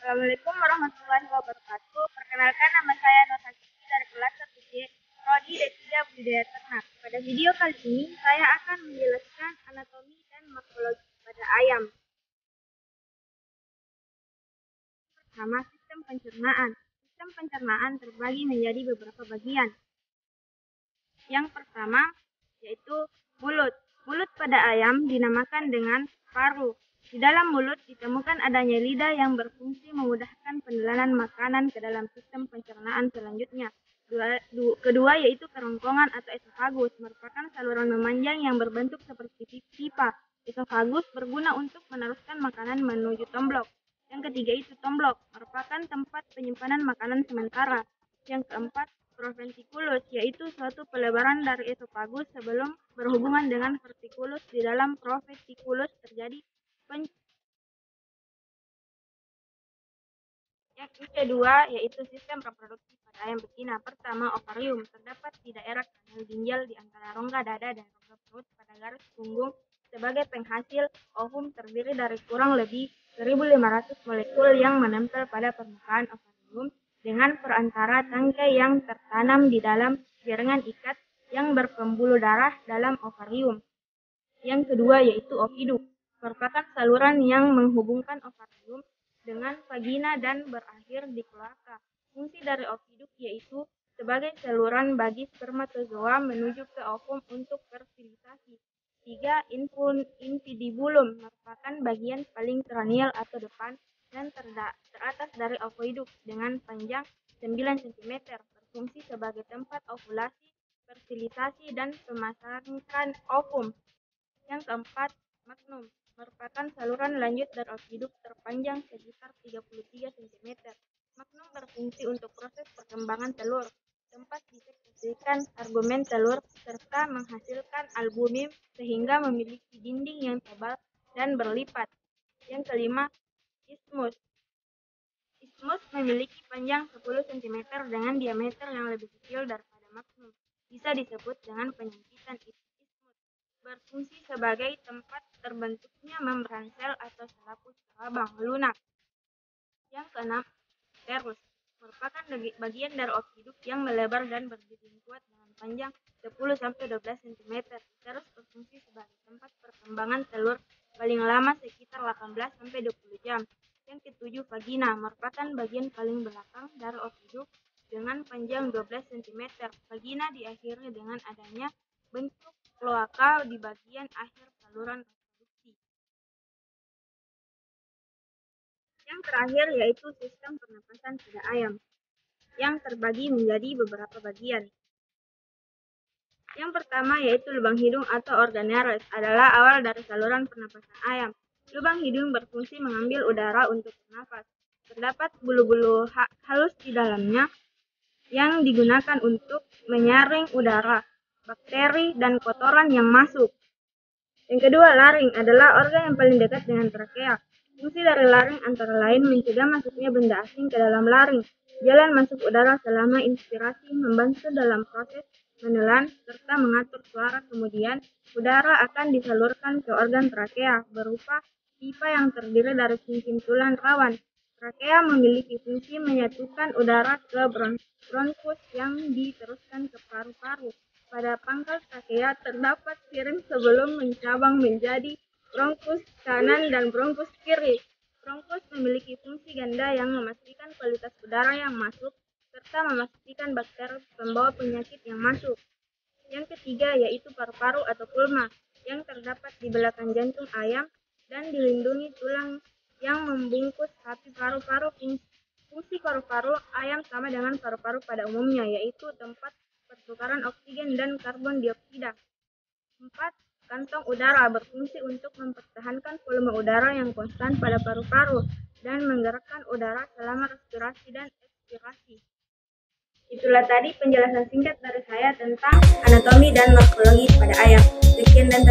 Assalamualaikum warahmatullahi wabarakatuh. Perkenalkan, nama saya Nur Hasiti dari kelas 1C, Prodi D3 Budidaya Ternak. Pada video kali ini, saya akan menjelaskan anatomi dan morfologi pada ayam. Pertama, sistem pencernaan. Sistem pencernaan terbagi menjadi beberapa bagian. Yang pertama, yaitu mulut. Mulut pada ayam dinamakan dengan paru. Di dalam mulut ditemukan adanya lidah yang berfungsi memudahkan penelanan makanan ke dalam sistem pencernaan selanjutnya. Kedua yaitu kerongkongan atau esofagus, merupakan saluran memanjang yang berbentuk seperti pipa. Esofagus berguna untuk meneruskan makanan menuju tomblok. Yang ketiga itu tomblok, merupakan tempat penyimpanan makanan sementara. Yang keempat, proventriculus, yaitu suatu pelebaran dari esofagus sebelum berhubungan dengan verticulus. Di dalam proventriculus terjadi Yang kedua yaitu sistem reproduksi pada ayam betina. Pertama, ovarium. Terdapat di daerah kanal ginjal di antara rongga dada dan rongga perut pada garis punggung. Sebagai penghasil, ovum terdiri dari kurang lebih 1.500 molekul yang menempel pada permukaan ovarium dengan perantara tangkai yang tertanam di dalam jaringan ikat yang berpembuluh darah dalam ovarium. Yang kedua yaitu oviduk, merupakan saluran yang menghubungkan ovarium dengan vagina dan berakhir di kloaka. Fungsi dari oviduk yaitu sebagai saluran bagi spermatozoa menuju ke ovum untuk fertilisasi. 3. Infundibulum, merupakan bagian paling teranial atau depan dan teratas dari oviduk dengan panjang 9 cm, berfungsi sebagai tempat ovulasi, fertilisasi, dan pemasangan ovum. Yang keempat, magnum, merupakan saluran lanjut dari oviduk terpanjang sekitar 33 cm. Magnum berfungsi untuk proses perkembangan telur, tempat disekresikan argumen telur, serta menghasilkan albumin sehingga memiliki dinding yang tebal dan berlipat. Yang kelima, isthmus. Isthmus memiliki panjang 10 cm dengan diameter yang lebih kecil daripada magnum. Bisa disebut dengan penyempitan isthmus. Berfungsi sebagai tempat terbentuknya membran sel atau selaput serabang lunak. Yang keenam, uterus, merupakan bagian dari oviduk yang melebar dan berdinding kuat dengan panjang 10-12 cm. Uterus berfungsi sebagai tempat perkembangan telur paling lama sekitar 18-20 jam. Yang ketujuh, vagina, merupakan bagian paling belakang dari oviduk dengan panjang 12 cm. Vagina diakhiri dengan adanya bentuk kloaka di bagian akhir saluran reproduksi. Yang terakhir yaitu sistem pernapasan pada ayam, yang terbagi menjadi beberapa bagian. Yang pertama yaitu lubang hidung atau organelles, adalah awal dari saluran pernapasan ayam. Lubang hidung berfungsi mengambil udara untuk bernafas. Terdapat bulu-bulu halus di dalamnya yang digunakan untuk menyaring udara, bakteri, dan kotoran yang masuk. Yang kedua, laring adalah organ yang paling dekat dengan trakea. Fungsi dari laring antara lain mencegah masuknya benda asing ke dalam laring, jalan masuk udara selama inspirasi, membantu dalam proses menelan, serta mengatur suara. Kemudian, udara akan disalurkan ke organ trakea berupa pipa yang terdiri dari cincin tulang rawan. Trakea memiliki fungsi menyatukan udara ke bronkus yang diteruskan ke paru-paru. Pada pangkal trakea terdapat sirip sebelum mencabang menjadi bronkus kanan dan bronkus kiri. Bronkus memiliki fungsi ganda yang memastikan kualitas udara yang masuk serta memastikan bakteri pembawa penyakit yang masuk. Yang ketiga yaitu paru-paru atau pulma, yang terdapat di belakang jantung ayam dan dilindungi tulang yang membungkus sapi. Paru-paru, fungsi paru-paru ayam sama dengan paru-paru pada umumnya, yaitu tempat pertukaran oksigen dan karbon dioksida. 4. Kantong udara, berfungsi untuk mempertahankan volume udara yang konstan pada paru-paru dan menggerakkan udara selama respirasi dan ekspirasi. Itulah tadi penjelasan singkat dari saya tentang anatomi dan morfologi pada ayam. Sekian dan